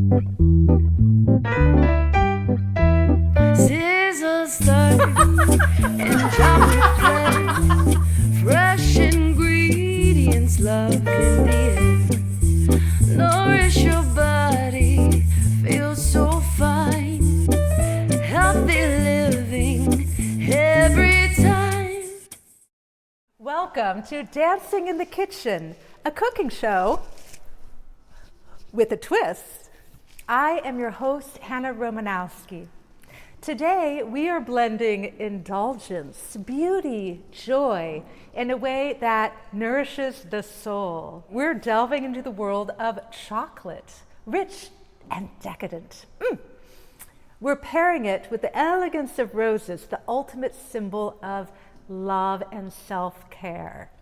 Sizzle start and chocolate flare, fresh ingredients, love in the air. Nourish your body, feel so fine. Healthy living every time. Welcome to Dancing in the Kitchen, a cooking show with a twist. I am your host, Hannah Romanowski. Today, we are blending indulgence, beauty, joy in a way that nourishes the soul. We're delving into the world of chocolate, rich and decadent. We're pairing it with the elegance of roses, the ultimate symbol of love and self-care.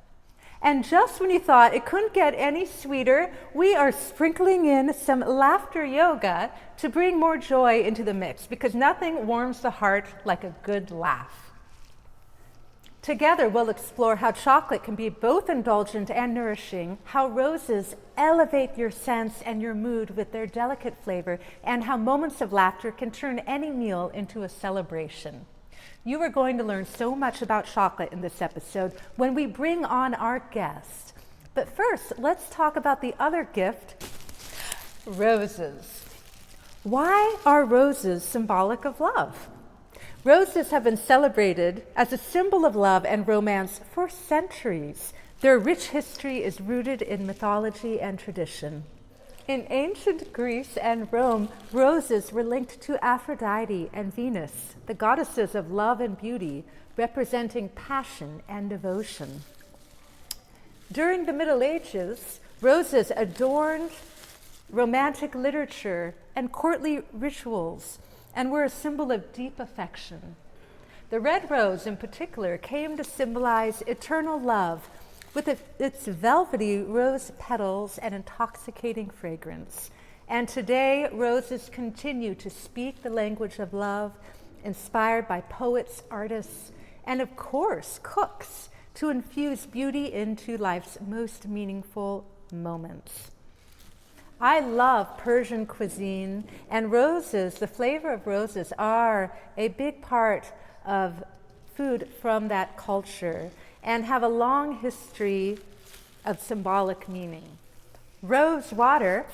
And just when you thought it couldn't get any sweeter, we are sprinkling in some laughter yoga to bring more joy into the mix, because nothing warms the heart like a good laugh. Together, we'll explore how chocolate can be both indulgent and nourishing, how roses elevate your sense and your mood with their delicate flavor, and how moments of laughter can turn any meal into a celebration. You are going to learn so much about chocolate in this episode when we bring on our guest. But first, let's talk about the other gift, roses. Why are roses symbolic of love? Roses have been celebrated as a symbol of love and romance for centuries. Their rich history is rooted in mythology and tradition. In ancient Greece and Rome, roses were linked to Aphrodite and Venus, the goddesses of love and beauty, representing passion and devotion. During the Middle Ages, roses adorned romantic literature and courtly rituals and were a symbol of deep affection. The red rose, in particular, came to symbolize eternal love, with its velvety rose petals and intoxicating fragrance. And today, roses continue to speak the language of love, inspired by poets, artists, and of course, cooks, to infuse beauty into life's most meaningful moments. I love Persian cuisine, and roses, the flavor of roses, are a big part of food from that culture and have a long history of symbolic meaning. Rose water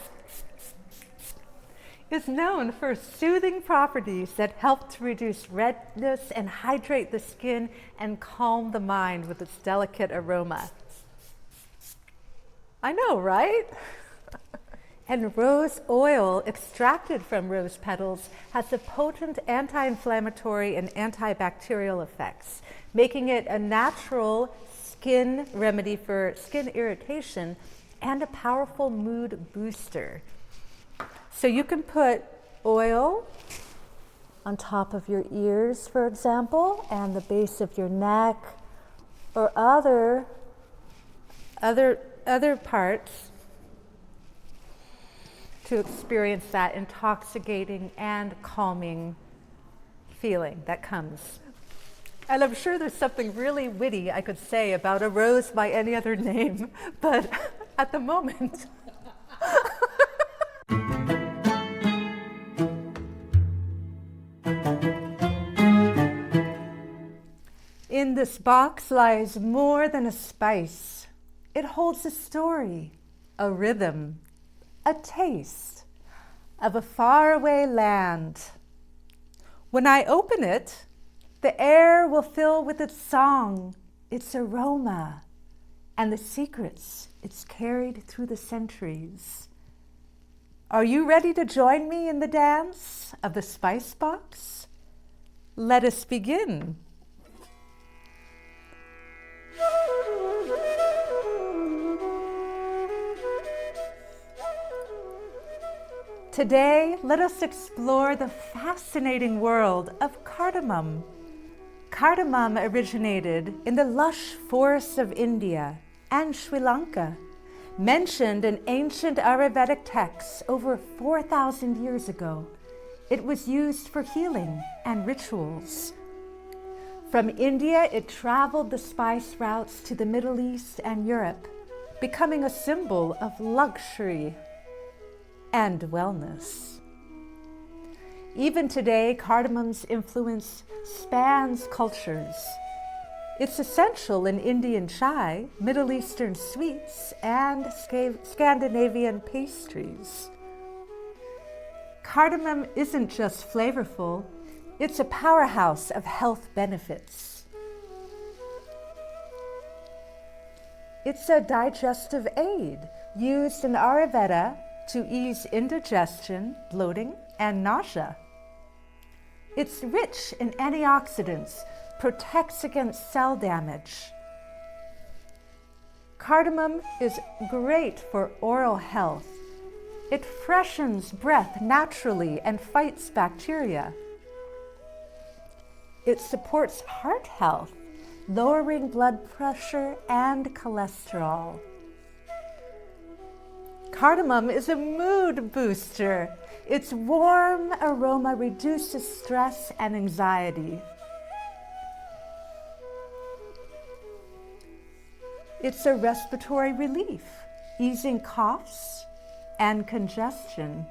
is known for soothing properties that help to reduce redness and hydrate the skin and calm the mind with its delicate aroma. I know, right? And rose oil extracted from rose petals has a potent anti-inflammatory and antibacterial effects, making it a natural skin remedy for skin irritation and a powerful mood booster. So you can put oil on top of your ears, for example, and the base of your neck, or other parts, to experience that intoxicating and calming feeling that comes. And I'm sure there's something really witty I could say about a rose by any other name, but at the moment. In this box lies more than a spice. It holds a story, a rhythm, a taste of a faraway land. When I open it, the air will fill with its song, its aroma, and the secrets it's carried through the centuries. Are you ready to join me in the dance of the spice box? Let us begin. Today, let us explore the fascinating world of cardamom. Cardamom originated in the lush forests of India and Sri Lanka, mentioned in ancient Ayurvedic texts over 4,000 years ago. It was used for healing and rituals. From India, it traveled the spice routes to the Middle East and Europe, becoming a symbol of luxury. and wellness. Even today, cardamom's influence spans cultures. It's essential in Indian chai, Middle Eastern sweets, and Scandinavian pastries. Cardamom isn't just flavorful, it's a powerhouse of health benefits. It's a digestive aid used in Ayurveda to ease indigestion, bloating, and nausea. It's rich in antioxidants, protects against cell damage. Cardamom is great for oral health. It freshens breath naturally and fights bacteria. It supports heart health, lowering blood pressure and cholesterol. Cardamom is a mood booster. Its warm aroma reduces stress and anxiety. It's a respiratory relief, easing coughs and congestion.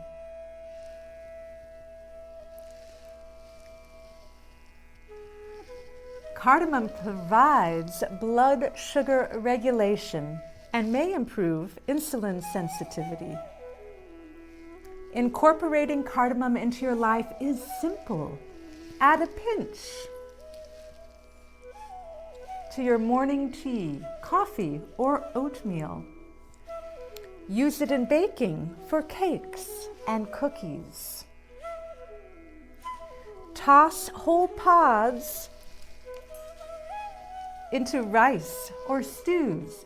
Cardamom provides blood sugar regulation and may improve insulin sensitivity. Incorporating cardamom into your life is simple. Add a pinch to your morning tea, coffee, or oatmeal. Use it in baking for cakes and cookies. Toss whole pods into rice or stews.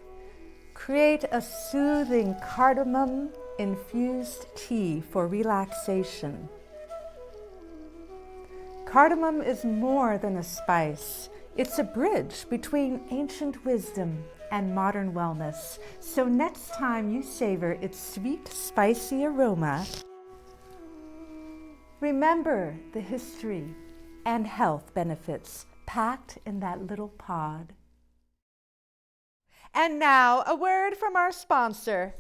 Create a soothing cardamom infused tea for relaxation. Cardamom is more than a spice. It's a bridge between ancient wisdom and modern wellness. So next time you savor its sweet, spicy aroma, remember the history and health benefits packed in that little pod. And now, a word from our sponsor.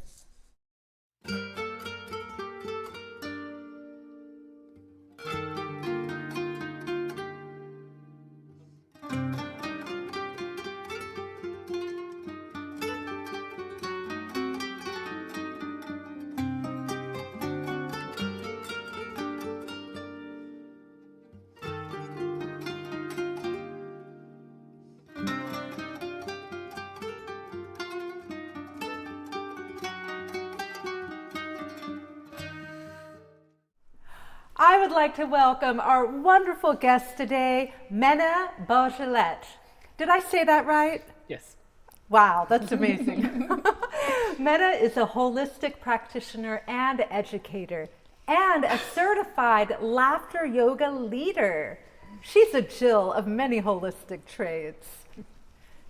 I would like to welcome our wonderful guest today, Mena Beaujolette. Did I say that right? Yes. Wow, that's amazing. Mena is a holistic practitioner and educator and a certified laughter yoga leader. She's a Jill of many holistic trades.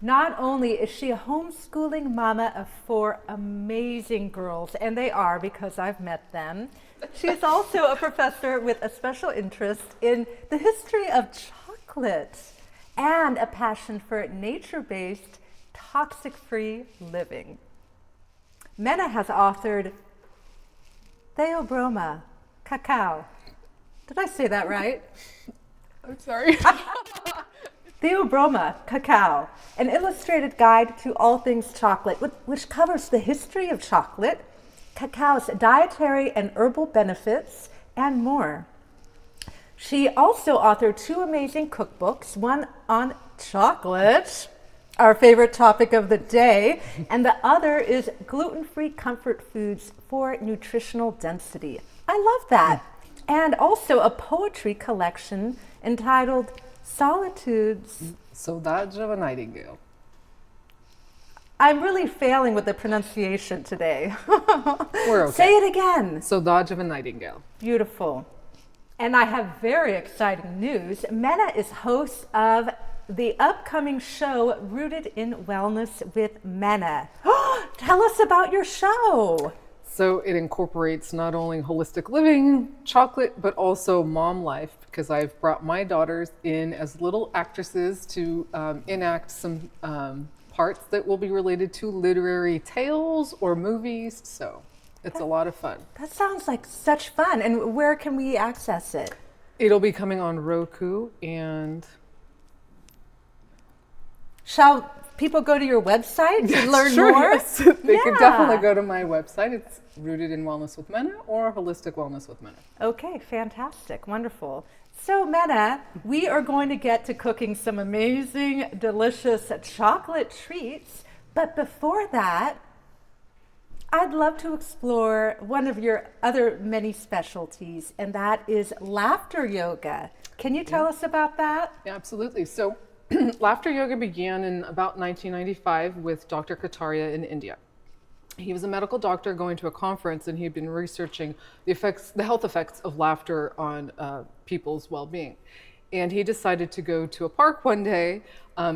Not only is she a homeschooling mama of 4 amazing girls, and they are because I've met them, she's also a professor with a special interest in the history of chocolate and a passion for nature-based, toxic-free living. Mena has authored Theobroma Cacao. Did I say that right? I'm sorry. Theobroma Cacao, an illustrated guide to all things chocolate, which covers the history of chocolate, cacao's dietary and herbal benefits, and more. She also authored 2 amazing cookbooks, one on chocolate, our favorite topic of the day, and the other is gluten-free comfort foods for nutritional density. I love that. And also a poetry collection entitled Solitudes. Saudade of a Nightingale. I'm really failing with the pronunciation today. We're okay. Say it again. Saudade of a Nightingale. Beautiful. And I have very exciting news. Mena is host of the upcoming show Rooted in Wellness with Mena. Tell us about your show. So it incorporates not only holistic living, chocolate, but also mom life, because I've brought my daughters in as little actresses to enact some parts that will be related to literary tales or movies. So It's a lot of fun. That sounds like such fun. And where can we access it? It'll be coming on Roku, and Shall people go to your website to learn sure, more? yes. They could Yeah. definitely go to my website. It's Rooted in Wellness with Mena or Holistic Wellness with Mena. Okay, fantastic, wonderful. So Mena, we are going to get to cooking some amazing, delicious chocolate treats. But before that, I'd love to explore one of your other many specialties, and that is laughter yoga. Can you tell us about that? Yeah, absolutely. So laughter yoga began in about 1995 with Dr. Kataria in India. He was a medical doctor going to a conference, and he'd been researching the health effects of laughter on people's well-being. And he decided to go to a park one day,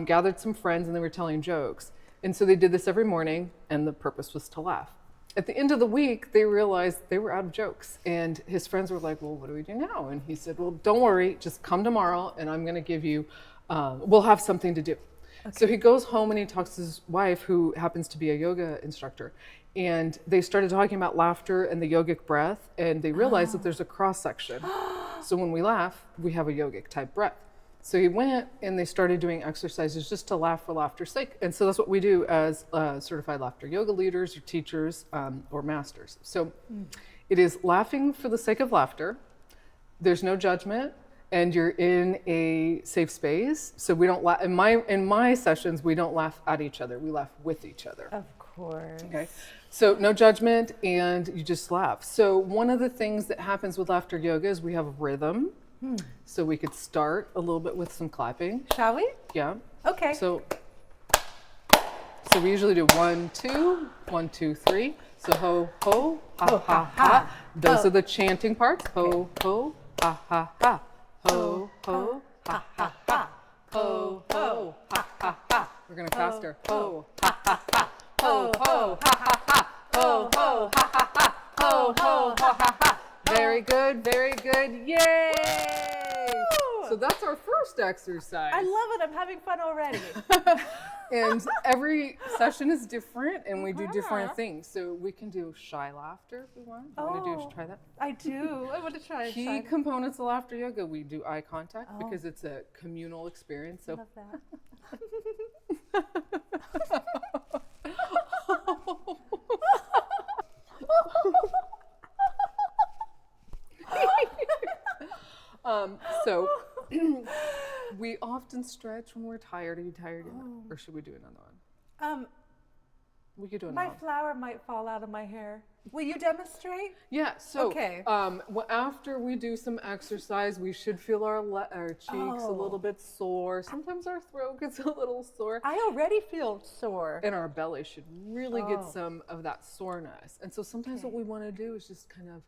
gathered some friends, and they were telling jokes. And so they did this every morning, and the purpose was to laugh. At the end of the week, they realized they were out of jokes. And his friends were like, well, what do we do now? And he said, well, don't worry, just come tomorrow, and I'm going to give you, we'll have something to do. Okay. So he goes home and he talks to his wife, who happens to be a yoga instructor. And they started talking about laughter and the yogic breath, and they realized that there's a cross section. So when we laugh, we have a yogic type breath. So he went and they started doing exercises just to laugh for laughter's sake. And so that's what we do as certified laughter yoga leaders or teachers or masters. So it is laughing for the sake of laughter. There's no judgment, and you're in a safe space. So we don't laugh, in my sessions, we don't laugh at each other. We laugh with each other. Of course. Okay. So no judgment, and you just laugh. So one of the things that happens with laughter yoga is we have a rhythm. So we could start a little bit with some clapping. Shall we? Yeah. Okay. So we usually do 1, 2, 1, 2, 3. So ho, ho, ha, ha, ha. Those are the chanting parts. Ho, ho, ha, ha, ha. Ho, ho, ha, ha, ha. Ho, ho, ha, ha, ha. We're going to faster. Ho, ha, ha, ha. Ho, ho, ha, ha, ha. Ho, ho, ha, ha, ha. Ho, ho, ha, ha, ha. Very good, very good. Yay! So that's our first exercise. I love it. I'm having fun already. And every session is different, and we do different things. So we can do shy laughter if we want. You want to try that? I do. I want to try it. Key components of laughter yoga, we do eye contact because it's a communal experience. So Love that. So we often stretch when we're tired. Are you tired yet? Or should we do another one? We could do another My one. flower might fall out of my hair. Will you demonstrate? Yeah, so Okay. After we do some exercise, we should feel our cheeks a little bit sore. Sometimes our throat gets a little sore. I already feel sore. And our belly should really get some of that soreness. And so sometimes what we want to do is just kind of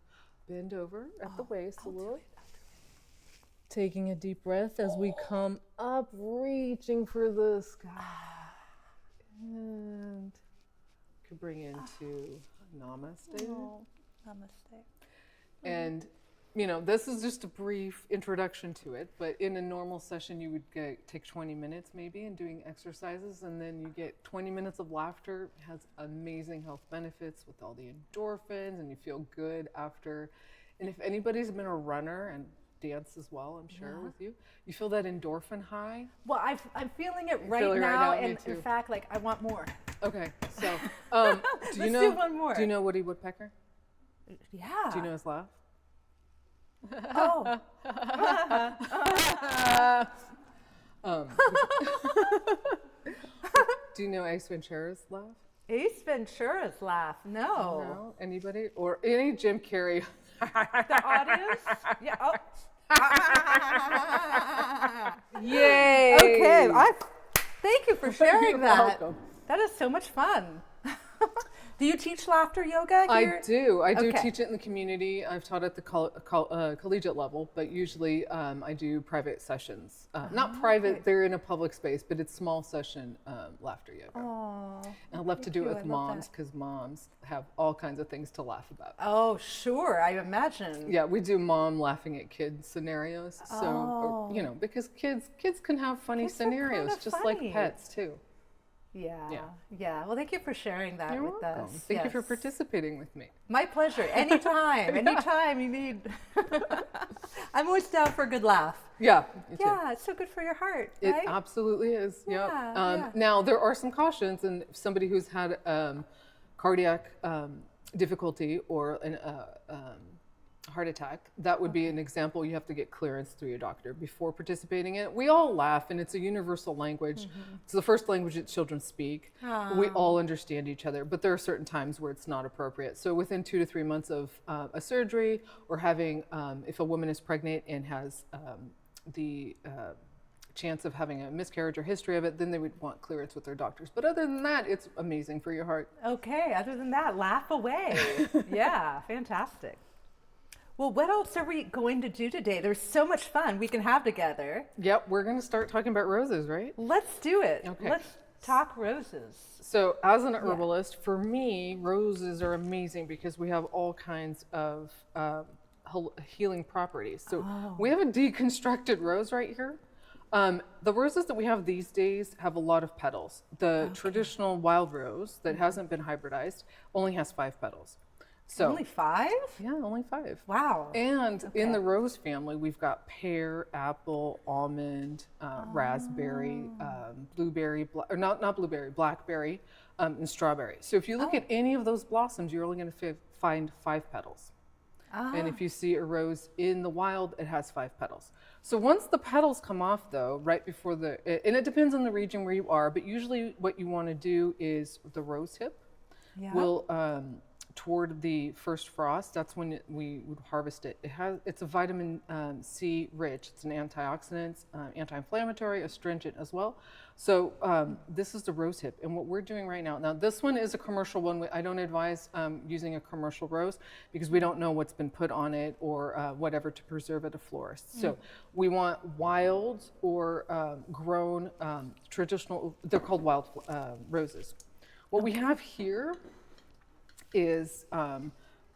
bend over at the waist a little. Taking a deep breath as we come up, reaching for the sky. And could bring into Namaste. Namaste. And, you know, this is just a brief introduction to it, but in a normal session, you would take 20 minutes maybe in doing exercises, and then you get 20 minutes of laughter. It has amazing health benefits with all the endorphins, and you feel good after. And if anybody's been a runner and dance as well, I'm sure, with you, you feel that endorphin high. Well, I'm feeling it right feeling it right now, now, me and too. in fact, like I want more. Okay, so do you Let's know? do one more. Do you know Woody Woodpecker? Yeah. Do you know his laugh? Oh. Do you know Ace Ventura's laugh? Ace Ventura's laugh. No. No, anybody or any Jim Carrey? The audience? Yeah. Oh. Yay! Okay. Thank you for sharing You're that. welcome. That is so much fun. Do you teach laughter yoga here? I do. I do Okay. teach it in the community. I've taught at the collegiate level, but usually I do private sessions. Not private, they're in a public space, but it's small session laughter yoga. Oh. And I love to do it you. with I love moms that. because moms have all kinds of things to laugh about. Oh, sure. I imagine. Yeah, we do mom laughing at kids scenarios. So, you know, because kids can have funny Kids are kinda scenarios, just funny. like pets too. Yeah. Well, thank you for sharing that You're with welcome. us. Thank you for Yes. participating with me. My pleasure. Anytime. Anytime you need. I'm always down for a good laugh. Yeah. Me too. Yeah, it's so good for your heart, It right? absolutely is. Yep. Yeah. Now there are some cautions, and somebody who's had cardiac difficulty or a heart attack, that would be an example. You have to get clearance through your doctor before participating in it. We all laugh, and it's a universal language. It's the first language that children speak. We all understand each other, but there are certain times where it's not appropriate. So within 2 to 3 months of a surgery, or having, if a woman is pregnant and has the chance of having a miscarriage or history of it, then they would want clearance with their doctors. But other than that, it's amazing for your heart. Okay, other than that, laugh away. Yeah, fantastic. Well, what else are we going to do today? There's so much fun we can have together. Yep, we're going to start talking about roses, right? Let's do it. Okay. Let's talk roses. So as an herbalist, for me, roses are amazing because we have all kinds of healing properties. So we have a deconstructed rose right here. The roses that we have these days have a lot of petals. The traditional wild rose that hasn't been hybridized only has 5 petals. So Only 5? yeah, only 5. Wow. And in the rose family, we've got pear, apple, almond, raspberry, blueberry, or not blueberry, blackberry, and strawberry. So if you look at any of those blossoms, you're only going to find 5 petals. And if you see a rose in the wild, it has 5 petals. So once the petals come off, though, right before and it depends on the region where you are, but usually what you want to do is the rose hip will toward the first frost. That's when we would harvest it. It's a vitamin C rich. It's an antioxidant, anti-inflammatory, astringent as well. So this is the rose hip, and what we're doing right now. Now this one is a commercial one. I don't advise using a commercial rose because we don't know what's been put on it or whatever to preserve at a florist. So we want wild or grown traditional. They're called wild roses. What we have here is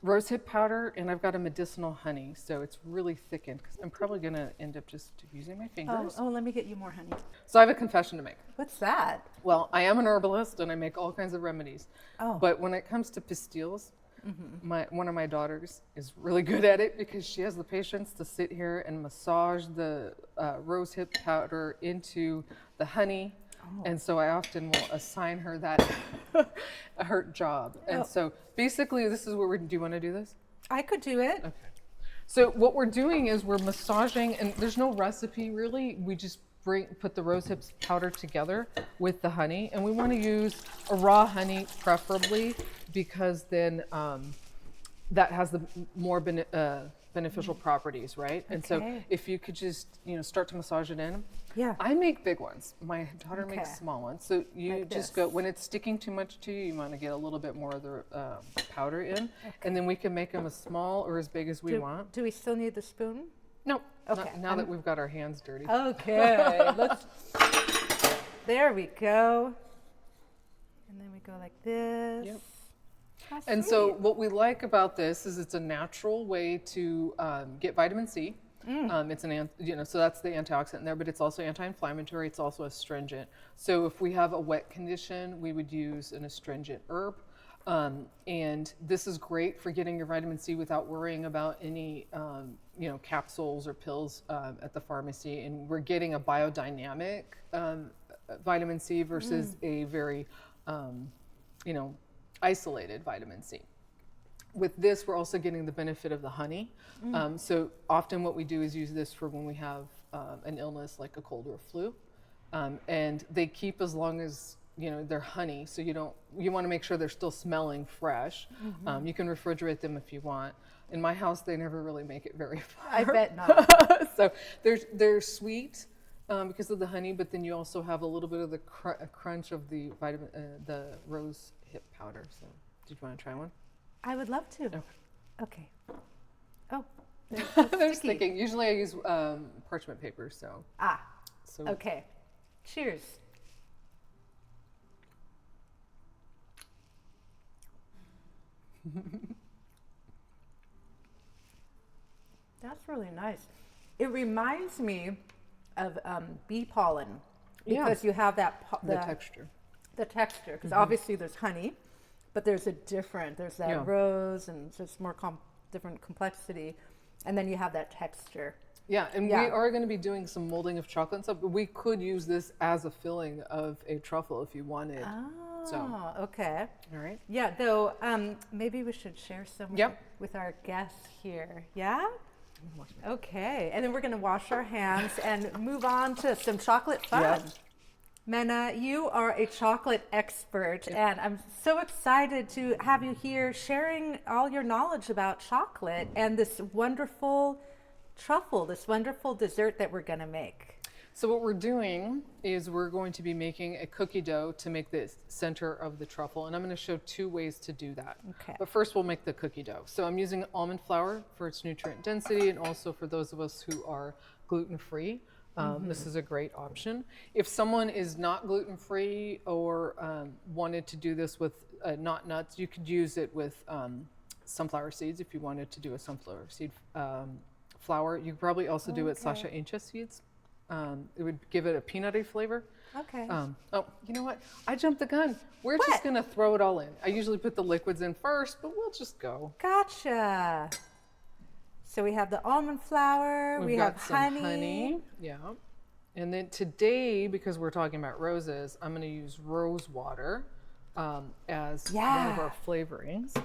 rosehip powder, and I've got a medicinal honey, so it's really thickened because I'm probably going to end up just using my fingers. Oh, let me get you more honey. So I have a confession to make. What's that? Well, I am an herbalist and I make all kinds of remedies. Oh. But when it comes to pastilles, one of my daughters is really good at it because she has the patience to sit here and massage the rosehip powder into the honey. And so I often will assign her that her job. And so basically this is what do you want to do this? I could do it. Okay. So what we're doing is we're massaging, and there's no recipe really. We just put the rosehip powder together with the honey, and we want to use a raw honey preferably because then that has the more beneficial properties, right? And so if you could just start to massage it in. Yeah. I make big ones. My daughter makes small ones. So you Like just this. go, when it's sticking too much to you, you want to get a little bit more of the powder in. And then we can make them as small or as big as we want. Do we still need the spoon? No. Okay. Now that we've got our hands dirty. Okay. There we go. And then we go like this. Yep. How And so sweet. what we like about this is it's a natural way to get vitamin C. It's so that's the antioxidant there, but it's also anti-inflammatory. It's also astringent. So if we have a wet condition, we would use an astringent herb. And this is great for getting your vitamin C without worrying about any, capsules or pills at the pharmacy. And we're getting a biodynamic vitamin C versus a very, isolated vitamin C. With this, we're also getting the benefit of the honey. So often what we do is use this for when we have an illness like a cold or a flu. And they keep as long as, they're honey. So you want to make sure they're still smelling fresh. You can refrigerate them if you want. In my house, they never really make it very far. I bet not. So they're sweet because of the honey, but then you also have a little bit of the crunch of the rose hip powder. So did you want to try one? I would love to. Okay. Oh, They're sticking. Usually I use parchment paper, so. Okay. Cheers. That's really nice. It reminds me of bee pollen because you have that the texture. the texture, because obviously there's honey, but there's there's that Yeah. rose and just more different complexity, and then you have that texture. Yeah, and Yeah. we are going to be doing some molding of chocolate and stuff, but we could use this as a filling of a truffle if you wanted. Oh, okay. All right. Yeah, though maybe we should share some Yep. with our guests here. Yeah? Okay, and then we're going to wash our hands and move on to some chocolate fun. Yeah. Mena, you are a chocolate expert, and I'm so excited to have you here sharing all your knowledge about chocolate and this wonderful truffle, this wonderful dessert that we're going to make. So what we're doing is we're going to be making a cookie dough to make the center of the truffle, and I'm going to show 2 ways to do that. Okay. But first we'll make the cookie dough. So I'm using almond flour for its nutrient density, and also for those of us who are gluten-free, this is a great option. If someone is not gluten-free or wanted to do this with not nuts, you could use it with sunflower seeds if you wanted to do a sunflower seed flour. You could probably also do it Sasha Incha seeds. It would give it a peanutty flavor. Okay. Oh, you know what? I jumped the gun. We're What? just going to throw it all in. I usually put the liquids in first, but we'll just go. Gotcha. So we have the almond flour, we We've have got some honey. Yeah. And then today, because we're talking about roses, I'm going to use rose water as one of our flavorings.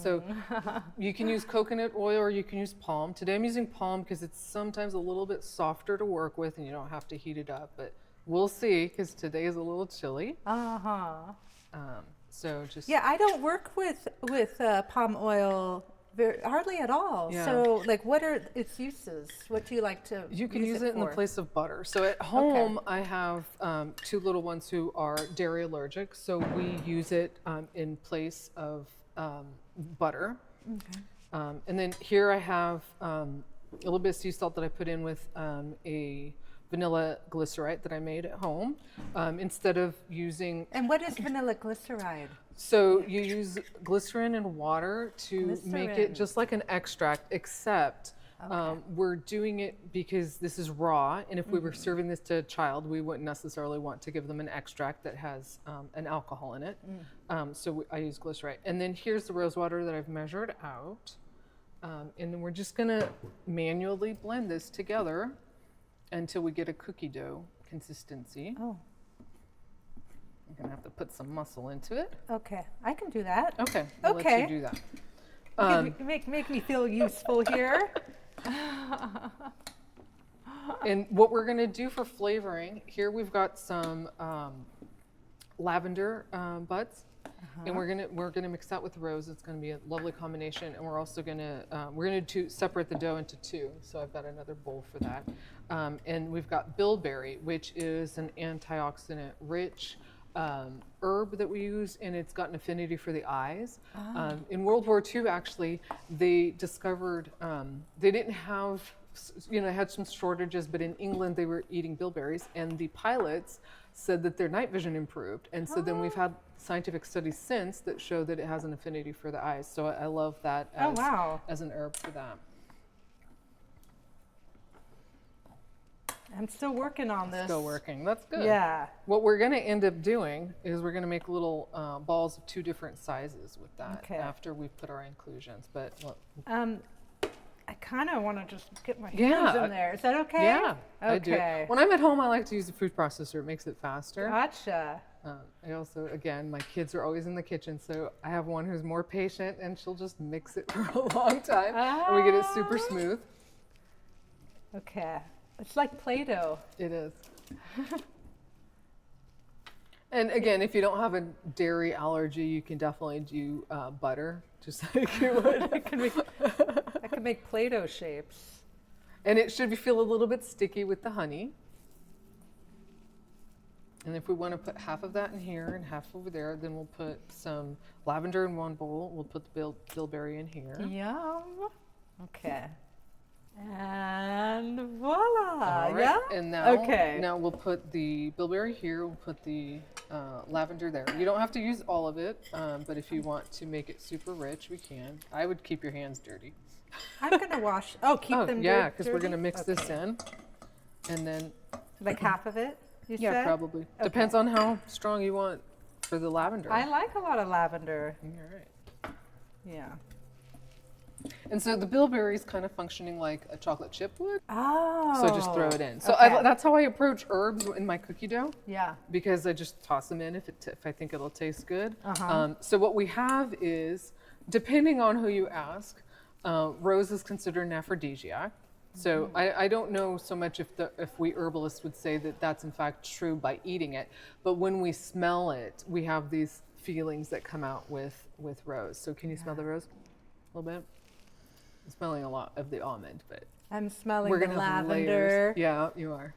So you can use coconut oil or you can use palm. Today I'm using palm because it's sometimes a little bit softer to work with and you don't have to heat it up, but we'll see because today is a little chilly. So just Yeah, I don't work with palm oil hardly at all. Yeah. So, like, what are its uses? What do you like to? you can use it in the for? place of butter. So at home I have 2 little ones who are dairy allergic, so we use it in place of butter. Okay. And then here I have a little bit of sea salt that I put in with a vanilla glycerite that I made at home instead of using. And what is vanilla glyceride? So you use glycerin and water to make Glycerin. it just like an extract, except we're doing it because this is raw, and if we were serving this to a child, we wouldn't necessarily want to give them an extract that has an alcohol in it. So I use glycerite. And then here's the rose water that I've measured out. And then we're just gonna manually blend this together until we get a cookie dough consistency. Oh, I'm gonna have to put some muscle into it. okay. I can do that. Okay, I'll let Okay. you do that. Make me feel useful here. And what we're gonna do for flavoring, here we've got some lavender buds, and we're gonna mix that with rose. It's gonna be a lovely combination, and we're also gonna separate the dough into 2. So I've got another bowl for that, and we've got bilberry, which is an antioxidant-rich herb that we use, and it's got an affinity for the eyes. In World War II, actually, they discovered they didn't have, had some shortages, but in England they were eating bilberries, and the pilots said that their night vision improved. And so then we've had scientific studies since that show that it has an affinity for the eyes. So I love that as, as an herb for that. I'm still working on this. Still working. That's good. Yeah. What we're going to end up doing is we're going to make little balls of 2 different sizes with that Okay. after we've put our inclusions. But look, I kind of want to just get my hands Yeah. in there. Is that okay? yeah, I do. Okay. When I'm at home, I like to use the food processor. It makes it faster. Gotcha. I also, again, my kids are always in the kitchen, so I have one who's more patient, and she'll just mix it for a long time, and we get it super smooth. Okay. It's like Play-Doh. It is. And again, if you don't have a dairy allergy, you can definitely do butter, just like you would. I can make Play-Doh shapes. And it should feel a little bit sticky with the honey. And if we want to put half of that in here and half over there, then we'll put some lavender in one bowl. We'll put the bilberry in here. Yum. Okay. And voila. All right. Yeah? And now, Okay. now we'll put the bilberry here. We'll put the lavender there. You don't have to use all of it, but if you want to make it super rich, we can. I would keep your hands dirty. I'm going to wash. Oh, keep them dirty. yeah, because we're going to mix this in. And then Like half of it? You Yeah, said? probably. Okay. Depends on how strong you want for the lavender. I like a lot of lavender. All right. Yeah. And so the bilberry is kind of functioning like a chocolate chip would. Oh. So I just throw it in. So okay. that's how I approach herbs in my cookie dough, Yeah. because I just toss them in if I think it'll taste good. Uh-huh. So what we have is, depending on who you ask, rose is considered an aphrodisiac. So I don't know so much if we herbalists would say that that's in fact true by eating it, but when we smell it, we have these feelings that come out with rose. So can you smell the rose a little bit? I'm smelling a lot of the almond, but I'm smelling we're the gonna have lavender. layers. Yeah, you are.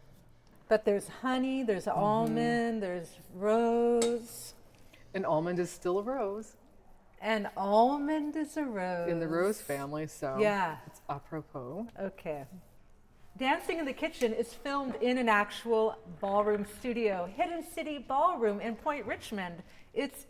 But there's honey, there's almond, there's rose. An almond is still a rose And almond is a rose. in the rose family, so Yeah. it's apropos. Okay. Dancing in the Kitchen is filmed in an actual ballroom studio, Hidden City Ballroom in Point Richmond. It's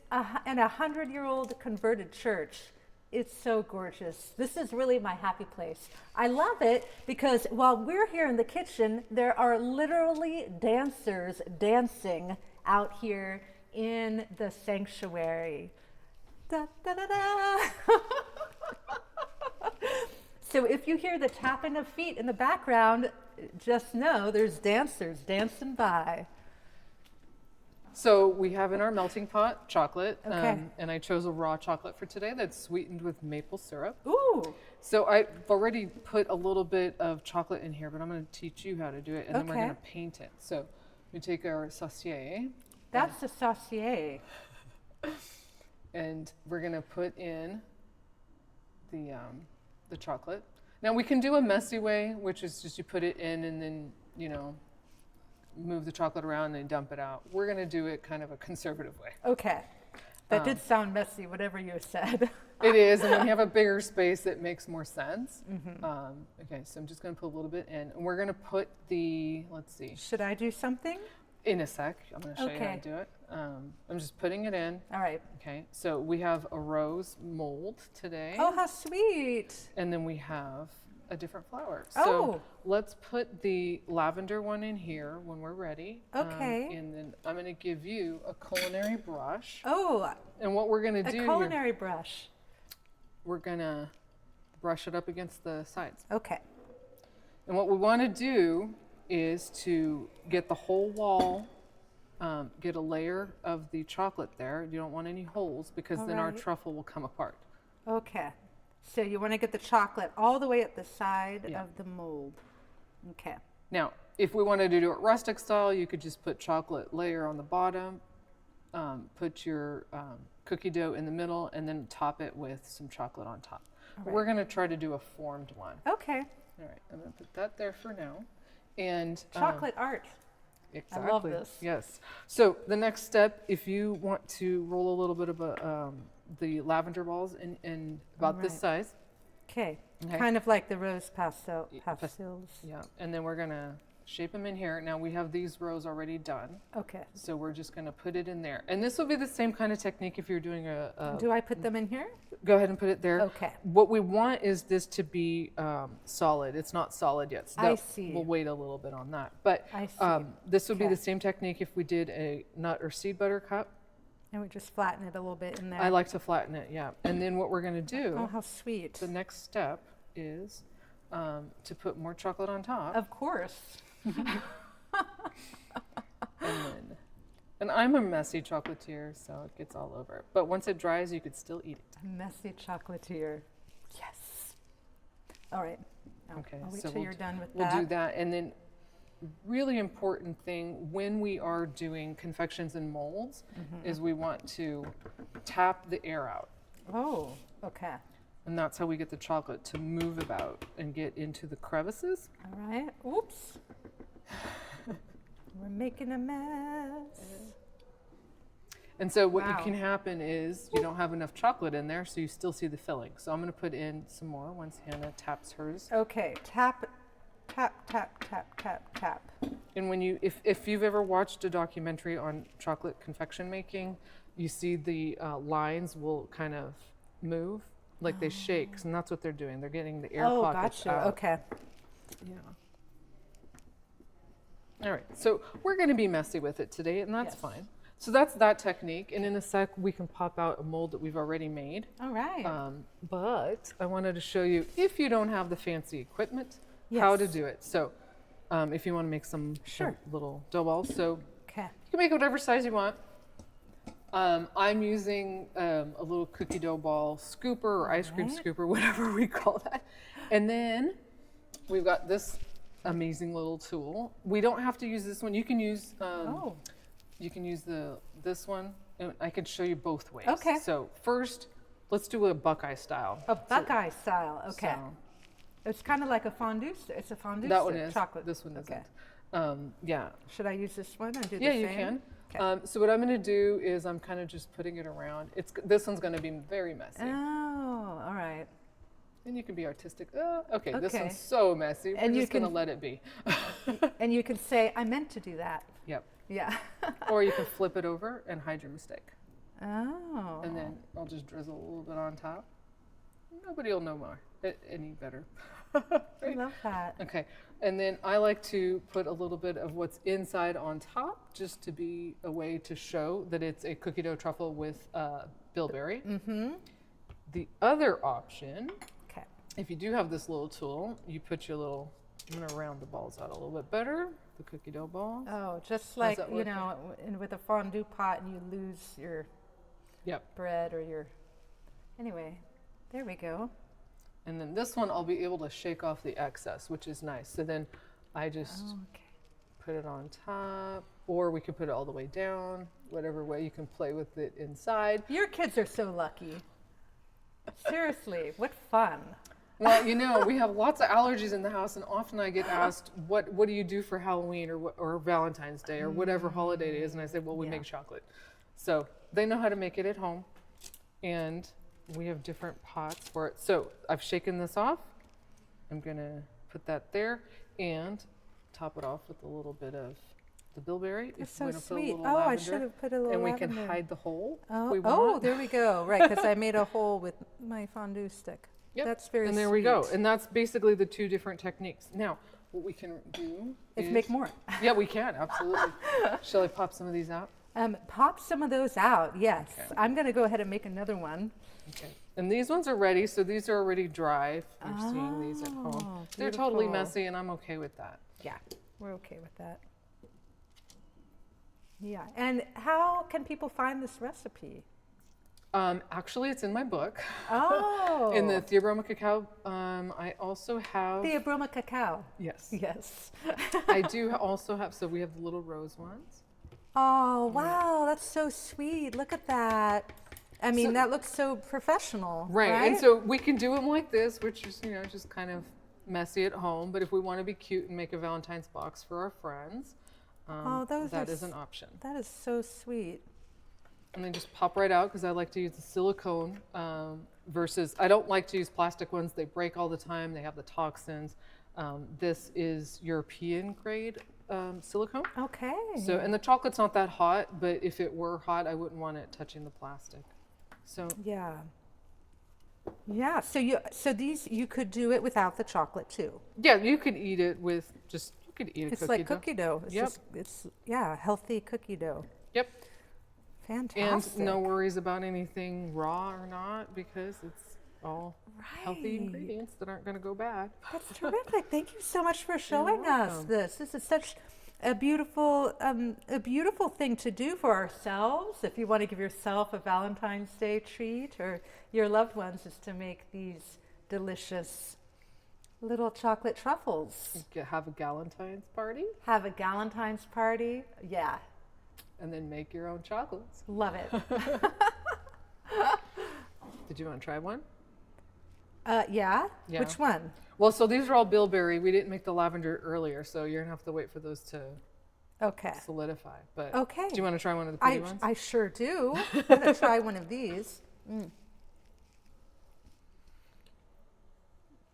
in a 100-year-old converted church. It's so gorgeous. This is really my happy place. I love it because while we're here in the kitchen, there are literally dancers dancing out here in the sanctuary. Da, da, da, da. So if you hear the tapping of feet in the background, just know there's dancers dancing by. So we have in our melting pot chocolate, Okay. and I chose a raw chocolate for today that's sweetened with maple syrup. Ooh, So I've already put a little bit of chocolate in here, but I'm going to teach you how to do it, and then we're Okay. going to paint it. So we take our saucier, that's the saucier. and we're going to put in the chocolate. Now we can do a messy way, which is just you put it in and then, move the chocolate around and dump it out. We're going to do it kind of a conservative way. Okay. That did sound messy, whatever you said. It is, and when you have a bigger space, it makes more sense. Mm-hmm. Okay, so I'm just going to put a little bit in. And we're going to put let's see, Should I do something? in a sec. I'm going to show you how Okay. to do it. I'm just putting it in. All right. Okay, so we have a rose mold today. Oh, how sweet. And then we have a different flower. Oh. So let's put the lavender one in here when we're ready. Okay. And then I'm going to give you a culinary brush. Oh, And what we're going to a do, culinary brush. we're going to brush it up against the sides. Okay. And what we want to do is to get the whole wall, get a layer of the chocolate there. You don't want any holes because then our Alright. truffle will come apart. Okay. So you want to get the chocolate all the way at the side Yeah. of the mold. Okay. Now, if we wanted to do it rustic style, you could just put chocolate layer on the bottom, put your cookie dough in the middle, and then top it with some chocolate on top. But we're going to try to do a formed one. Okay. All right, I'm going to put that there for now. And Chocolate art. exactly. love this. Yes. So the next step, if you want to roll a little bit of the lavender balls in about this Alright. size. Okay. Okay. Kind of like the rose pastel Y- pastels. Yeah, and then we're going to shape them in here. Now we have these rows already done. Okay. So we're just going to put it in there. And this will be the same kind of technique if you're doing Do I put them in here? go ahead and put it there. Okay. What we want is this to be solid. It's not solid yet. So I that- see. We'll wait a little bit on that. But I see. this would be Okay. the same technique if we did a nut or seed butter cup. And we just flatten it a little bit in there. I like to flatten it, yeah. And then what we're going to do, Oh, how sweet. the next step is to put more chocolate on top. Of course. And I'm a messy chocolatier, so it gets all over. But once it dries, you could still eat it. Messy chocolatier. Yes. All right. Now, Okay, I'll wait so till we'll you're done with We'll that. do that. And then really important thing when we are doing confections and molds Mm-hmm. is we want to tap the air out. Oh, okay. And that's how we get the chocolate to move about and get into the crevices. All right. Oops. We're making a mess. And so what Wow. can happen is you don't have enough chocolate in there, so you still see the filling. So I'm going to put in some more once Hannah taps hers. Okay. Tap, tap, tap, tap, tap, tap. And when you, if you've ever watched a documentary on chocolate confection making, you see the lines will kind of move, like they shake, and that's what they're doing. They're getting the air Oh, pockets gotcha. out. Okay. Yeah. All right, so we're going to be messy with it today, and that's Yes. fine. So that's that technique, and in a sec we can pop out a mold that we've already made. All right. But I wanted to show you, if you don't have the fancy equipment, how to Yes. do it. So if you want to make some Sure. little dough balls, so Okay. you can make whatever size you want. I'm using a little cookie dough ball scooper or ice cream Right. scooper, whatever we call that. And then we've got this amazing little tool. We don't have to use this one. You can use you can use this one, and I can show you both ways. Okay. So first, let's do a Buckeye style. A Buckeye style. Okay. So It's kind of like a fondue. It's a fondue. that one stick, is. chocolate. This one Okay. isn't. Yeah. Should I use this one and do Yeah, the you same? can. Okay. So what I'm going to do is I'm kind of just putting it around. This one's going to be very messy. Oh, all right. And you can be artistic. Okay, this Okay. one's so messy. We're And you just going to can- let it be. And you can say, I meant to do that. Yep. Yeah. Or you can flip it over and hide your mistake. Oh. And then I'll just drizzle a little bit on top. Nobody will know more any better. I love that. Okay, and then I like to put a little bit of what's inside on top, just to be a way to show that it's a cookie dough truffle with bilberry. Mm-hmm. The other option, Okay. if you do have this little tool, you put your little, I'm gonna round the balls out a little bit better, the cookie dough balls. Oh, just like, that you working? know, with a fondue pot and you lose your Yep. bread or your. Anyway, there we go. And then this one, I'll be able to shake off the excess, which is nice. So then I just Oh, okay. put it on top, or we could put it all the way down, whatever way you can play with it inside. Your kids are so lucky. Seriously, what fun. Well, you know, we have lots of allergies in the house, and often I get asked, what do you do for Halloween or Valentine's Day or whatever holiday it is? And I say, well, we Yeah. make chocolate. So they know how to make it at home, and we have different pots for it. So I've shaken this off. I'm going to put that there and top it off with a little bit of the bilberry. That's If so we wanna put a sweet. little Oh, I lavender, should have put a little and we lavender. can hide the hole if Oh, we oh, want. there we go. Right, because I made a hole with my fondue stick. Yep. That's very And there we go. sweet. And that's basically the two different techniques. Now, what we can do Let's is make more. Yeah, we can, absolutely. Shall I pop some of these out? Pop some of those out, yes. Okay. I'm going to go ahead and make another one. Okay. And these ones are ready, so these are already dry. If you're seeing these at home. Oh, They're totally beautiful. messy, and I'm okay with that. Yeah, we're okay with that. Yeah, and how can people find this recipe? Actually, it's in my book. Oh, In the Theobroma Cacao, I also have. the Abroma cacao. Yes. Yes. I do also have, so we have the little rose ones. Oh, wow, that's so sweet. Look at that. I mean, So- that looks so professional. Right. Right. And so we can do them like this, which is, just kind of messy at home. But if we want to be cute and make a Valentine's box for our friends, Oh, those that are is an option. That is so sweet. And then just pop right out because I like to use the silicone versus, I don't like to use plastic ones. They break all the time. They have the toxins. This is European grade silicone. Okay. So, and the chocolate's not that hot, but if it were hot, I wouldn't want it touching the plastic. So, Yeah. Yeah. So these you could do it without the chocolate too. yeah, you could eat it with just, you could eat a It's cookie like dough. cookie dough. It's Yep. just healthy cookie dough. Yep. Fantastic. And no worries about anything raw or not because it's all healthy Right. ingredients that aren't going to go bad. That's terrific. Thank you so much for showing us welcome. this. This is such a beautiful thing to do for ourselves. If you want to give yourself a Valentine's Day treat or your loved ones, is to make these delicious little chocolate truffles. Have a Galentine's party Have a Galentine's party. Yeah, and then make your own chocolates. love it. Did you want to try one? Yeah? Yeah. Which one? Well, so these are all bilberry. We didn't make the lavender earlier, so you're going to have to wait for those to Okay. solidify. But Okay. do you want to try one of the pretty ones? I sure do. I'm going to try one of these.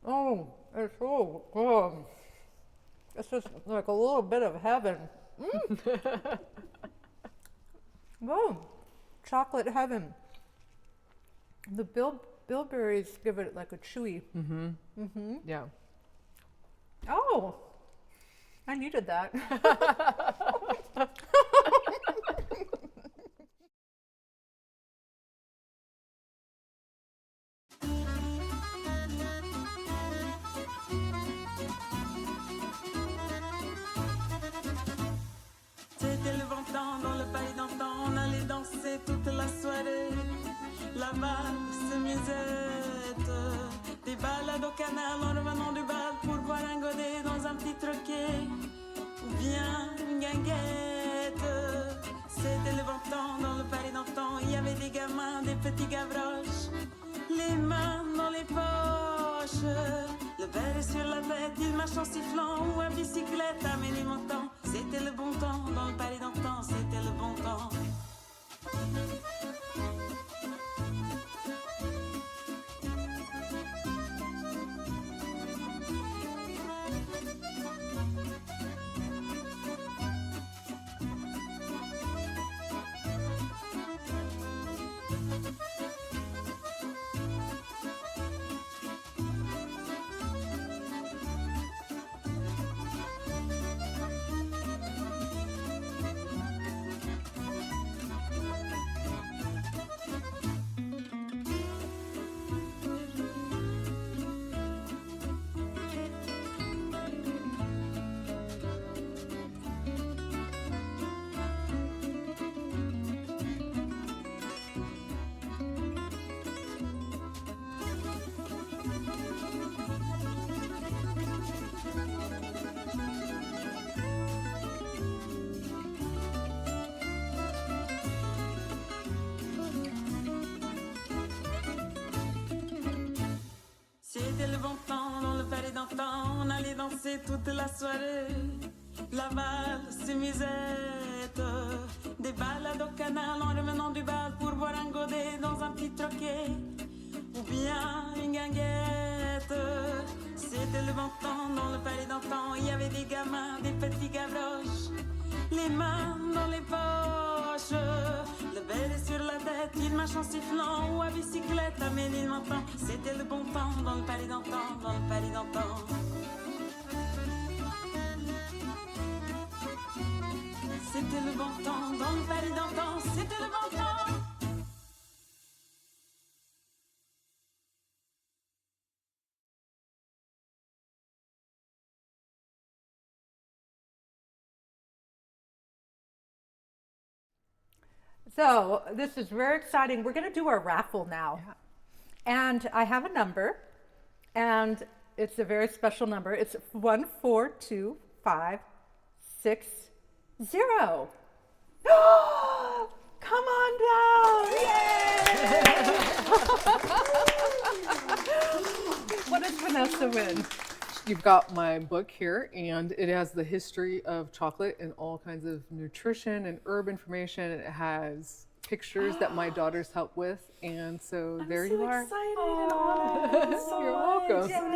Oh, it's so good. It's just like a little bit of heaven. Whoa, chocolate heaven. The bilberries give it like a chewy. Yeah. Oh, I needed that. C'était le bon temps dans le palais d'antan, on allait danser toute la soirée. La valse musette, des balades au canal en revenant du bal pour boire un godet dans un petit troquet ou bien une guinguette. C'était le bon temps dans le palais d'antan, il y avait des gamins, des petits gavroches, les mains dans les poches, le verre sur la tête, ils marchent en sifflant ou à bicyclette à Ménilmontant. C'était le bon temps dans le palais d'antan, c'était le bon temps. C'était le bon temps dans le palais d'antan, on allait danser toute la soirée. La valse musette, des balades au canal en revenant du bal pour boire un godet dans un petit troquet ou bien une guinguette. C'était le bon temps dans le palais d'antan, il y avait des gamins, des petits gavroches, les mains dans les poches, le verre sur la tête, ils marchent en sifflant ou à bicyclette à Ménilmontant. C'était le bon temps dans le palais d'antan, dans le palais d'antan. C'était le bon temps dans le palais d'antan, c'était le bon temps. So this is very exciting. We're going to do our raffle now. Yeah. And I have a number, and it's a very special number. It's 14250. Come on down! Yay! What does Vanessa win? You've got my book here, and it has the history of chocolate and all kinds of nutrition and herb information. It has pictures that my daughters help with, and so there you are. Excited. Oh, you're welcome. So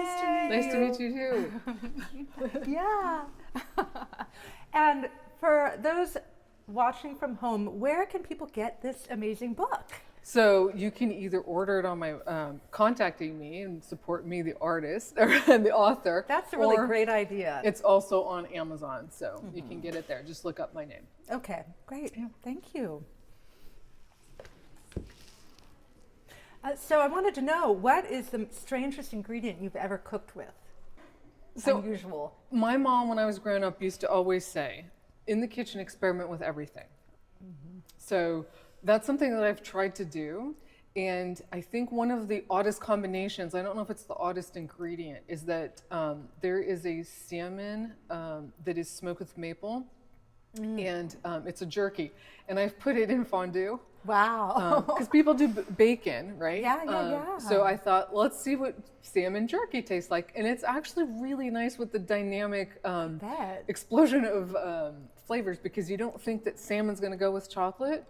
Nice to meet you too. Yeah. And for those watching from home, where can people get this amazing book? So you can either order it on my contacting me and support me, the artist or the author. That's a really or great idea. It's also on Amazon, so you can get it there. Just look up my name. Okay, great. Thank you. So I wanted to know, what is the strangest ingredient you've ever cooked with? So Unusual. my mom, when I was growing up, used to always say, in the kitchen, experiment with everything. So that's something that I've tried to do. And I think one of the oddest combinations, I don't know if it's the oddest ingredient, is that there is a salmon that is smoked with maple. And it's a jerky. And I've put it in fondue. Wow. Because people do bacon, right? Yeah. So I thought, let's see what salmon jerky tastes like. And it's actually really nice with the dynamic bet. explosion of flavors, because you don't think that salmon's going to go with chocolate,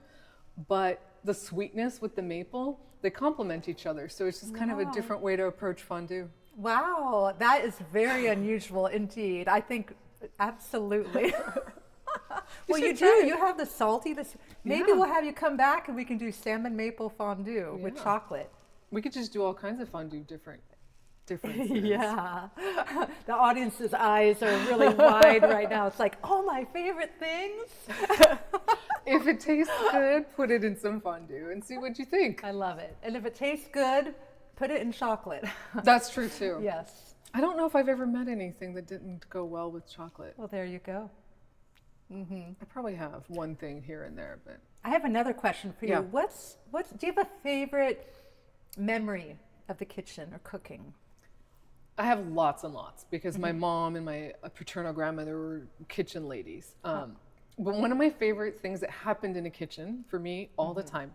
but the sweetness with the maple, they complement each other. So it's just kind of a different way to approach fondue. Wow, that is very unusual indeed. I think absolutely. Well, you should do. try it. You have the salty. Maybe Yeah. we'll have you come back and we can do salmon maple fondue with Yeah. chocolate. We could just do all kinds of fondue different. differences. Yeah. The audience's eyes are really wide right now. It's like, oh, my favorite things. If it tastes good, put it in some fondue and see what you think. I love it. And if it tastes good, put it in chocolate. That's true too. Yes. I don't know if I've ever met anything that didn't go well with chocolate. Well, there you go. I probably have one thing here and there, but I have another question for you. Yeah. Do you have a favorite memory of the kitchen or cooking? I have lots and lots because my mom and my paternal grandmother were kitchen ladies. But one of my favorite things that happened in a kitchen for me all the time,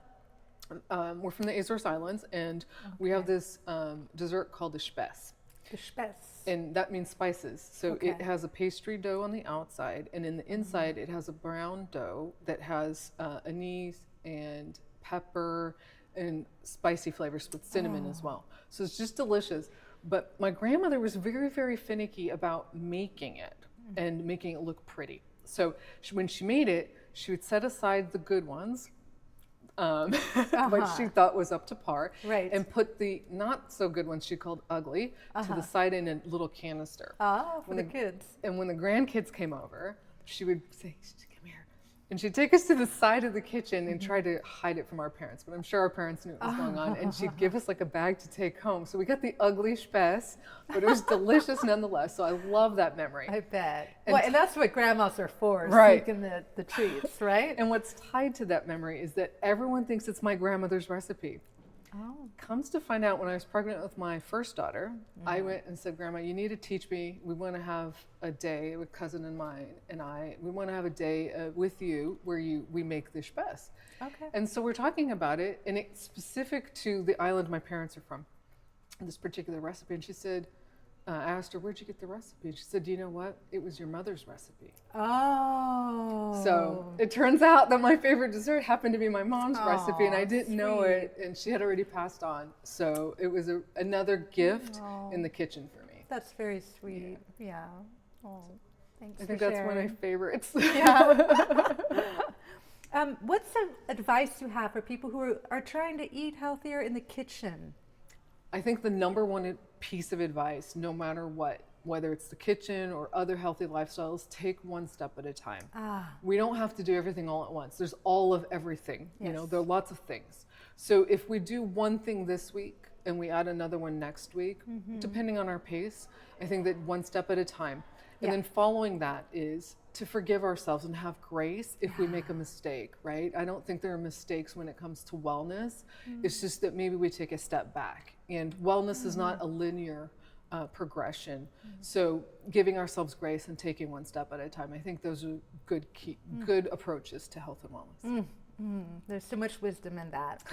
we're from the Azores Islands, and we have this dessert called the spes. The spes. And that means spices. So Okay. it has a pastry dough on the outside, and in the inside it has a brown dough that has anise and pepper and spicy flavors with cinnamon as well. So it's just delicious. But my grandmother was very, very finicky about making it and making it look pretty. So when she made it, she would set aside the good ones, what she thought was up to par, Right. and put the not so good ones she called ugly to the side in a little canister. For the kids. And when the grandkids came over, she would say, "Come here," and she'd take us to the side of the kitchen and try to hide it from our parents. But I'm sure our parents knew what was going on, and she'd give us like a bag to take home. So we got the ugly spes, but it was delicious nonetheless. So I love that memory. I bet. And And that's what grandmas are for, Right. sneaking the treats, right? And what's tied to that memory is that everyone thinks it's my grandmother's recipe. Oh. Comes to find out, when I was pregnant with my first daughter, I went and said, "Grandma, you need to teach me. We want to have a day with cousin and mine and I. We want to have a day with you where we make the spes." Okay. And so we're talking about it, and it's specific to the island my parents are from, this particular recipe. And she said, I asked her, "Where'd you get the recipe?" And she said, "Do you know what? It was your mother's recipe." Oh. So it turns out that my favorite dessert happened to be my mom's recipe, and I Aw, didn't know it, and she had already passed on. So it was another gift in the kitchen for me. That's very sweet. Yeah. Oh, thanks I for think that's one of sharing. my favorites. What's some advice you have for people who are trying to eat healthier in the kitchen? I think the number one piece of advice, no matter what, whether it's the kitchen or other healthy lifestyles, take one step at a time. We don't have to do everything all at once. There's all of everything. You know, Yes. there are lots of things. So if we do one thing this week and we add another one next week, depending on our pace, I think that one step at a time. And Yeah. then following that is to forgive ourselves and have grace if we make a mistake, right? I don't think there are mistakes when it comes to wellness. It's just that maybe we take a step back. And wellness is not a linear progression. So giving ourselves grace and taking one step at a time, I think those are good approaches to health and wellness. There's so much wisdom in that.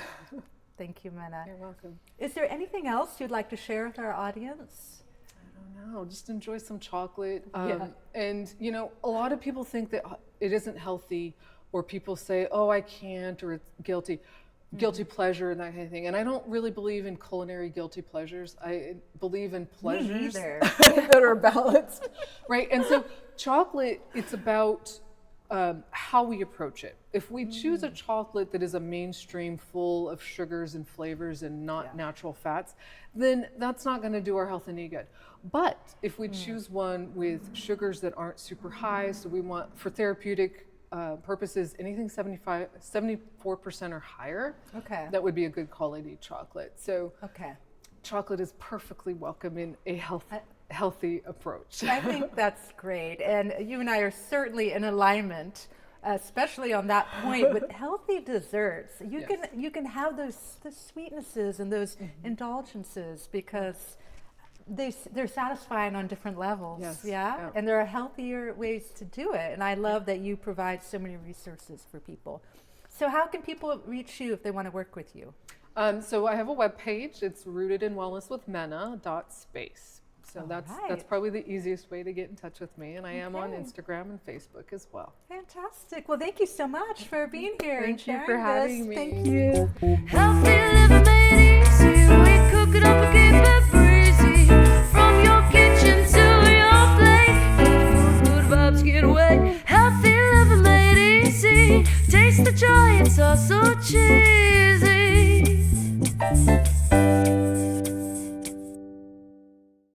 Thank you, Mena. You're welcome. Is there anything else you'd like to share with our audience? No, just enjoy some chocolate. Yeah. And, you know, a lot of people think that it isn't healthy, or people say, "Oh, I can't," or it's guilty pleasure and that kind of thing. And I don't really believe in culinary guilty pleasures. I believe in pleasures neither. that are balanced, right? And so chocolate, it's about how we approach it. If we choose a chocolate that is a mainstream full of sugars and flavors and not natural fats, then that's not going to do our health any good. But if we choose one with sugars that aren't super high, so we want, for therapeutic purposes, anything 74% or higher, Okay. that would be a good quality chocolate. So Okay. chocolate is perfectly welcome in a healthy approach. I think that's great. And you and I are certainly in alignment, especially on that point with healthy desserts. You can have the sweetnesses and those indulgences because they're satisfying on different levels. Yes, Yeah? yeah. And there are healthier ways to do it. And I love that you provide so many resources for people. So how can people reach you if they want to work with you? So I have a webpage. It's rootedinwellnesswithmena.space. So that's right. probably the easiest way to get in touch with me. And I am on Instagram and Facebook as well. Fantastic. Well, thank you so much for being here and Thank you sharing for having this. me. Thank you. Healthy living made easy. We cook it up and keep it breezy. From your kitchen to your plate, good vibes get away. Healthy living made easy. Taste the joy, it's all so cheap.